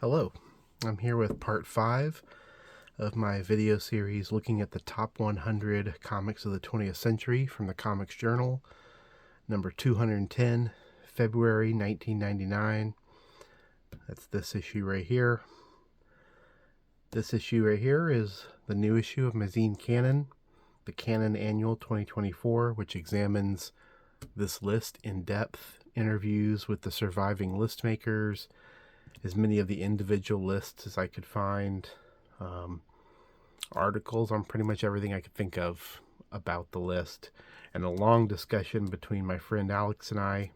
Hello, I'm here with part 5 of my video series looking at the top 100 comics of the 20th century from the Comics Journal, number 210, February 1999. That's this issue right here. This issue right here is the new issue of Mazine Canon, the Canon Annual 2024, which examines this list in depth, interviews with the surviving list makers, as many of the individual lists as I could find, articles on pretty much everything I could think of about the list, and a long discussion between my friend Alex and I.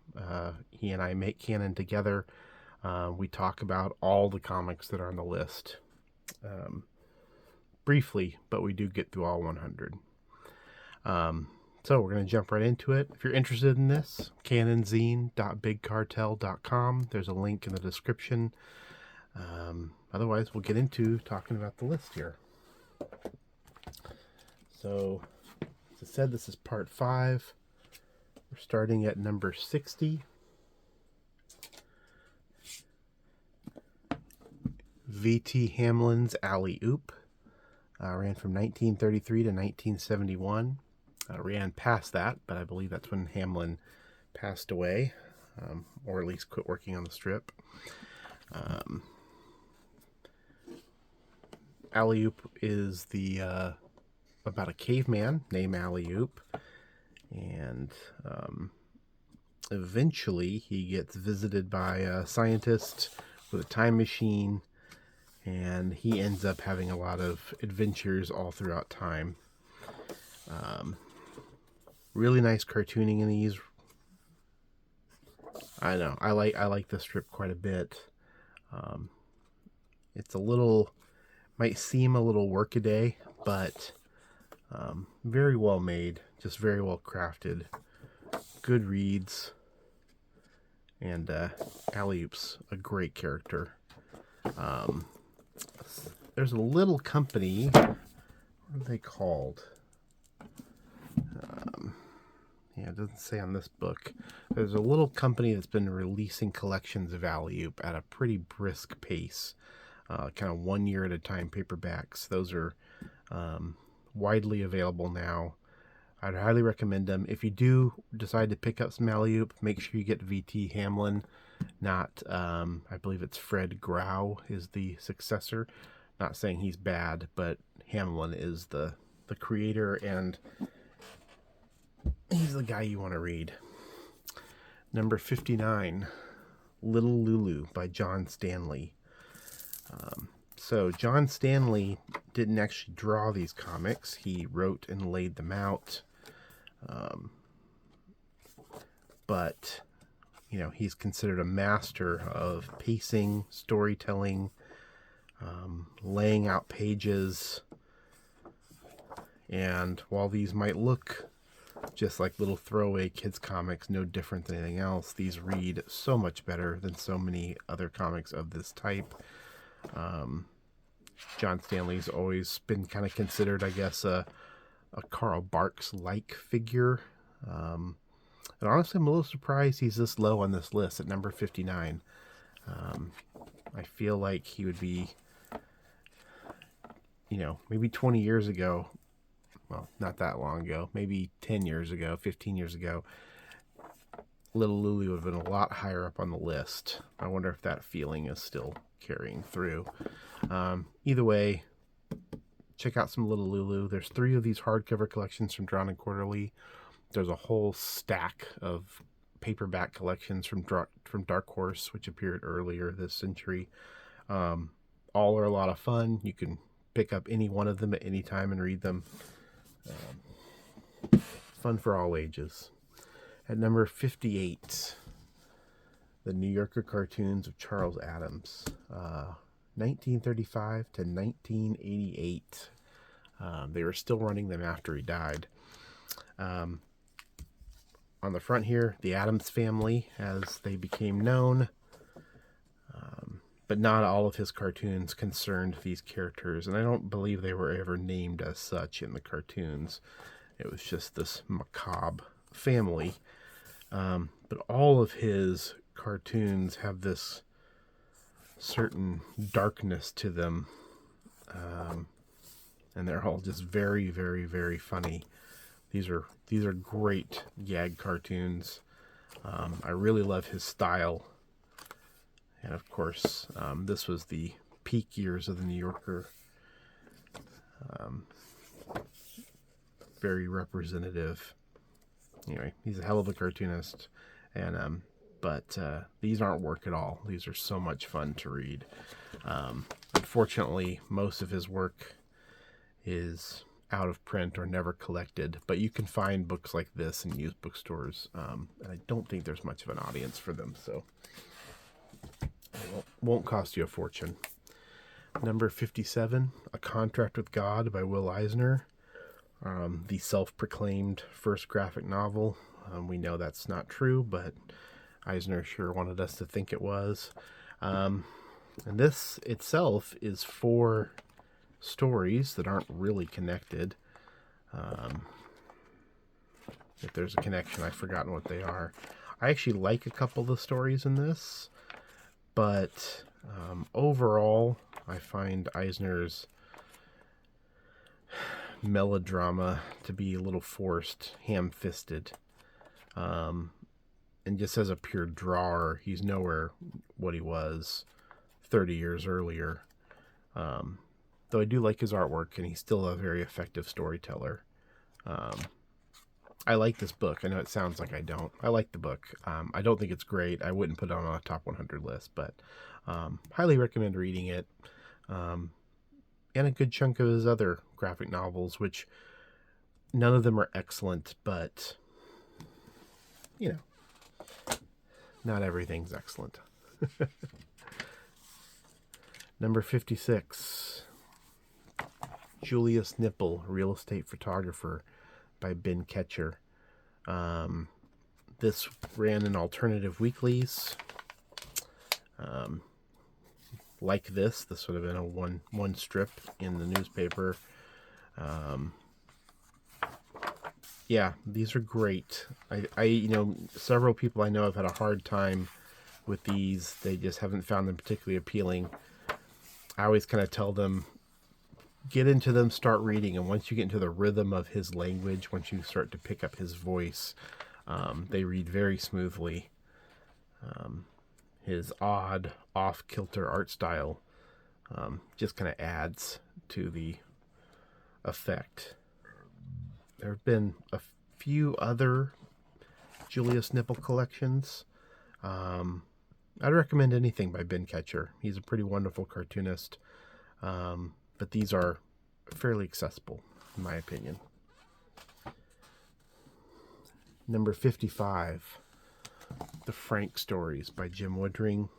He and I make canon together. We talk about all the comics that are on the list. Briefly, but we do get through all 100. So we're going to jump right into it. If you're interested in this, canonzine.bigcartel.com. There's a link in the description. Otherwise, we'll get into talking about the list here. So, as I said, this is part 5. We're starting at number 60. V.T. Hamlin's Alley Oop. Ran from 1933 to 1971. Ran past that, but I believe that's when Hamlin passed away, or at least quit working on the strip. Alley Oop is the about a caveman named Alley Oop, and eventually he gets visited by a scientist with a time machine, and he ends up having a lot of adventures all throughout time. Really nice cartooning in these. I know, I like this strip quite a bit. It's a little, might seem a little workaday, but very well made, just very well crafted, good reads, and Alley Oop's a great character. There's a little company, what are they called? Yeah, it doesn't say on this book. There's a little company that's been releasing collections of Alley Oop at a pretty brisk pace, kind of 1 year at a time paperbacks. Those are widely available now. I'd highly recommend them. If you do decide to pick up some Alley Oop, make sure you get V.T. Hamlin, not, I believe it's Fred Grau is the successor. Not saying he's bad, but Hamlin is the creator, and he's the guy you want to read. Number 59, Little Lulu by John Stanley. So John Stanley didn't actually draw these comics. He wrote and laid them out. But, you know, he's considered a master of pacing, storytelling, laying out pages. And while these might look just like little throwaway kids comics, no different than anything else, these read so much better than so many other comics of this type. John Stanley's always been kind of considered, I guess, a Carl Barks-like figure. And honestly, I'm a little surprised he's this low on this list at number 59. I feel like he would be, you know, maybe 20 years ago, well, not that long ago, maybe 10 years ago, 15 years ago, Little Lulu would have been a lot higher up on the list. I wonder if that feeling is still carrying through. Either way, check out some Little Lulu. There's 3 of these hardcover collections from Drawn and Quarterly. There's a whole stack of paperback collections from Dark Horse, which appeared earlier this century. All are a lot of fun. You can pick up any one of them at any time and read them. Fun for all ages. At number 58, The New Yorker Cartoons of Charles Addams, 1935 to 1988. They were still running them after he died. On the front here, the Addams family, as they became known, but not all of his cartoons concerned these characters, and I don't believe they were ever named as such in the cartoons. It was just this macabre family. But all of his cartoons have this certain darkness to them. And they're all just very, very, very funny. These are great gag cartoons. I really love his style. And of course, this was the peak years of the New Yorker. Very representative. Anyway, he's a hell of a cartoonist. And but these aren't work at all. These are so much fun to read. Unfortunately, most of his work is out of print or never collected, but you can find books like this in used bookstores, and I don't think there's much of an audience for them, so it won't cost you a fortune. Number 57, A Contract with God by Will Eisner, the self-proclaimed first graphic novel. We know that's not true, but Eisner sure wanted us to think it was. And this itself is 4 stories that aren't really connected. If there's a connection, I've forgotten what they are. I actually like a couple of the stories in this, but overall, I find Eisner's melodrama to be a little forced, ham-fisted. And just as a pure drawer, he's nowhere what he was 30 years earlier. Though I do like his artwork, and he's still a very effective storyteller. I like this book. I know it sounds like I don't. I like the book. I don't think it's great. I wouldn't put it on a top 100 list, but highly recommend reading it. And a good chunk of his other graphic novels, which none of them are excellent, but, you know, not everything's excellent. Number 56. Julius Nipple, Real Estate Photographer by Ben Ketcher. This ran in alternative weeklies. Like this would have been a one strip in the newspaper. Yeah, these are great. I several people I know have had a hard time with these. They just haven't found them particularly appealing. I always kind of tell them, get into them, start reading, and once you get into the rhythm of his language, once you start to pick up his voice, they read very smoothly. His odd, off-kilter art style just kind of adds to the effect. There have been a few other Julius Nipple collections. I'd recommend anything by Ben Ketcher. He's a pretty wonderful cartoonist. But these are fairly accessible, in my opinion. Number 55, The Frank Stories by Jim Woodring.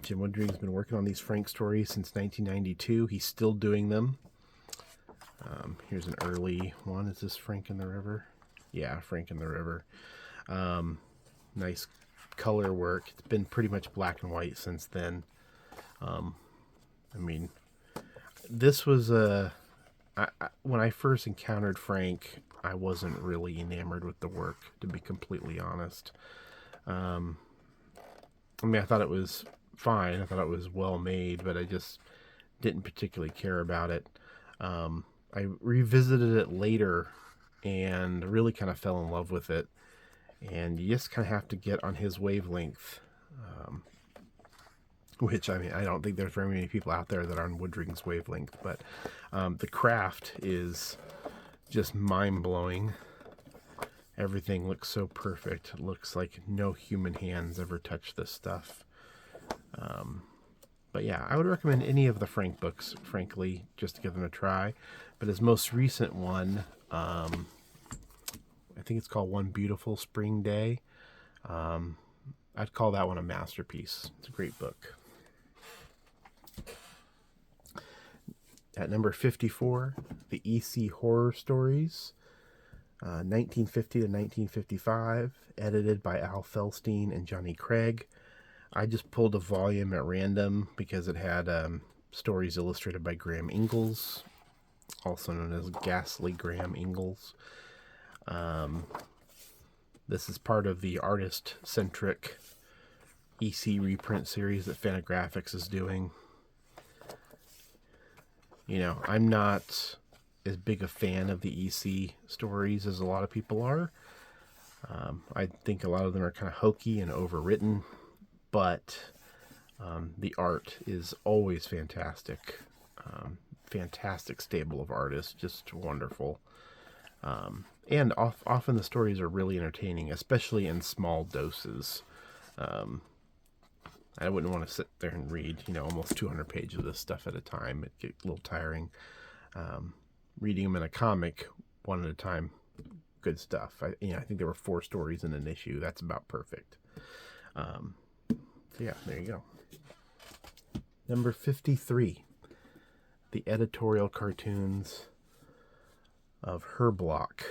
Jim Woodring's been working on these Frank stories since 1992. He's still doing them. Here's an early one. Is this Frank in the River? Yeah, Frank in the River. Nice color work. It's been pretty much black and white since then. I mean, this was when I first encountered Frank, I wasn't really enamored with the work, to be completely honest. I mean, I thought it was fine. I thought it was well made, but I just didn't particularly care about it. I revisited it later and really kind of fell in love with it. And you just kind of have to get on his wavelength. Which, I mean, I don't think there's very many people out there that are on Woodring's wavelength, but the craft is just mind-blowing. Everything looks so perfect. It looks like no human hands ever touched this stuff. But yeah, I would recommend any of the Frank books, frankly, just to give them a try. But his most recent one, I think it's called One Beautiful Spring Day. I'd call that one a masterpiece. It's a great book. At number 54, the EC Horror Stories, 1950 to 1955, edited by Al Felstein and Johnny Craig. I just pulled a volume at random because it had stories illustrated by Graham Ingalls, also known as Ghastly Graham Ingalls. This is part of the artist-centric EC reprint series that Fantagraphics is doing. You know, I'm not as big a fan of the EC stories as a lot of people are. I think a lot of them are kind of hokey and overwritten, but the art is always fantastic. Fantastic stable of artists, just wonderful. And often the stories are really entertaining, especially in small doses. I wouldn't want to sit there and read, you know, almost 200 pages of this stuff at a time. It'd get a little tiring. Reading them in a comic, one at a time, good stuff. I think there were 4 stories in an issue. That's about perfect. So yeah, there you go. Number 53, the editorial cartoons of Herblock.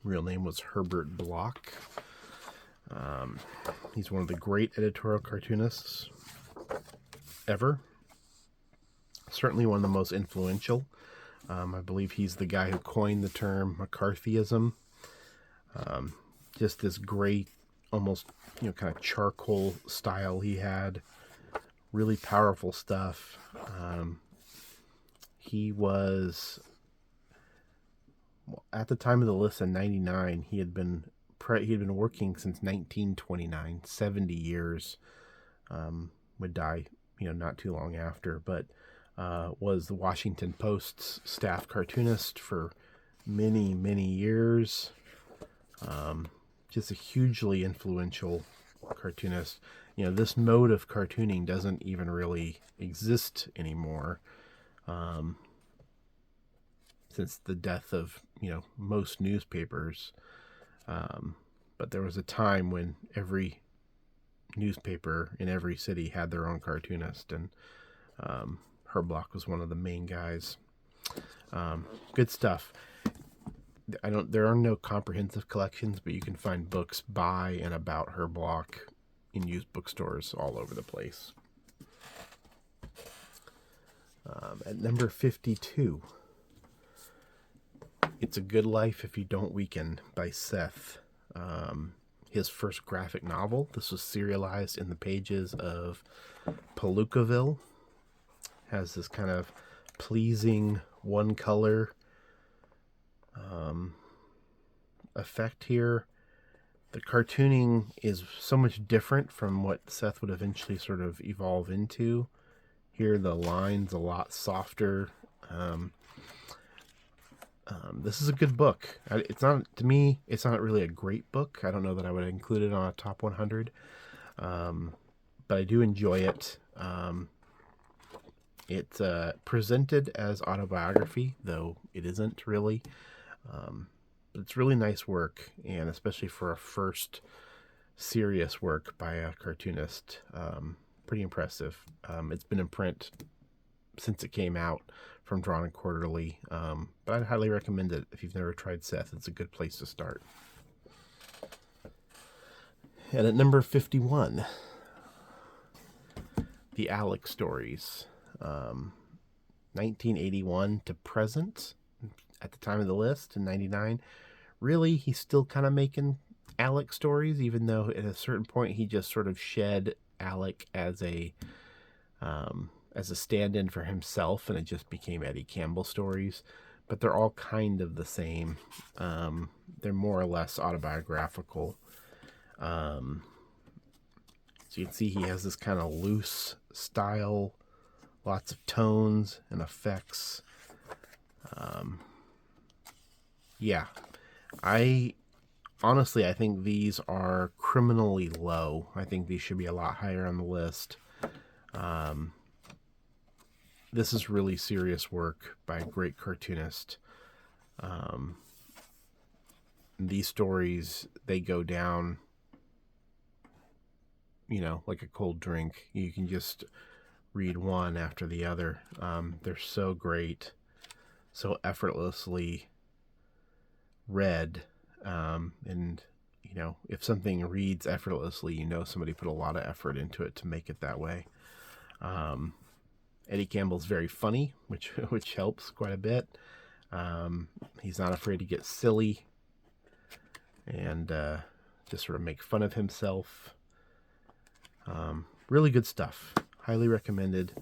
Real name was Herbert Block. He's one of the great editorial cartoonists ever. Certainly one of the most influential. I believe he's the guy who coined the term McCarthyism. Just this great, almost, kind of charcoal style he had. Really powerful stuff. He was, at the time of the list in 99, he had been working since 1929, 70 years. Would die, not too long after, but was the Washington Post's staff cartoonist for many, many years. Just a hugely influential cartoonist. This mode of cartooning doesn't even really exist anymore, since the death of, most newspapers. But there was a time when every newspaper in every city had their own cartoonist, and Herblock was one of the main guys. Good stuff. There are no comprehensive collections, but you can find books by and about Herblock in used bookstores all over the place. At number 52, It's a Good Life If You Don't Weaken by Seth. His first graphic novel. This was serialized in the pages of Palookaville. Has this kind of pleasing one color effect here. The cartooning is so much different from what Seth would eventually sort of evolve into. Here the line's a lot softer. This is a good book. To me, it's not really a great book. I don't know that I would include it on a top 100. But I do enjoy it. It's presented as autobiography, though it isn't really. But it's really nice work, and especially for a first serious work by a cartoonist, pretty impressive. It's been in print since it came out from Drawn and Quarterly, but I'd highly recommend it if you've never tried Seth. It's a good place to start. And at number 51, the Alec stories, 1981 to present. At the time of the list in 99, really, he's still kind of making Alec stories, even though at a certain point he just sort of shed Alec as a stand-in for himself, and it just became Eddie Campbell stories. But they're all kind of the same. They're more or less autobiographical. So you can see he has this kind of loose style, lots of tones and effects. Yeah, I think these are criminally low. I think these should be a lot higher on the list. This is really serious work by a great cartoonist. These stories, they go down, like a cold drink. You can just read one after the other. They're so great, so effortlessly read, and if something reads effortlessly, somebody put a lot of effort into it to make it that way. Eddie Campbell's very funny, which helps quite a bit. He's not afraid to get silly and just sort of make fun of himself. Really good stuff. Highly recommended.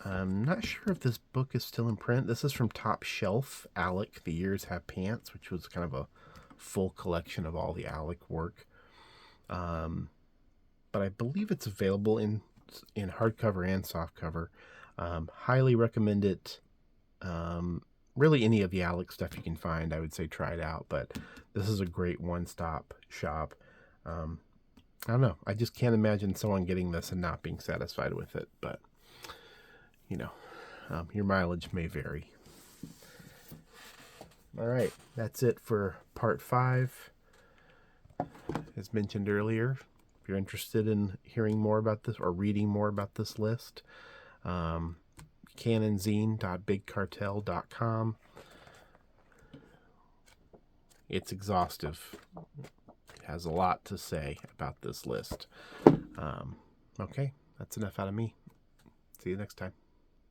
I'm not sure if this book is still in print. This is from Top Shelf, Alec, The Years Have Pants, which was kind of a full collection of all the Alec work. But I believe it's available in hardcover and softcover. Highly recommend it. Really, any of the Alec stuff you can find, I would say try it out. But this is a great one-stop shop. I don't know. I just can't imagine someone getting this and not being satisfied with it. But, you know, your mileage may vary. All right. That's it for part 5. As mentioned earlier, if you're interested in hearing more about this or reading more about this list, canonzine.bigcartel.com. It's exhaustive. It has a lot to say about this list. Okay, that's enough out of me. See you next time.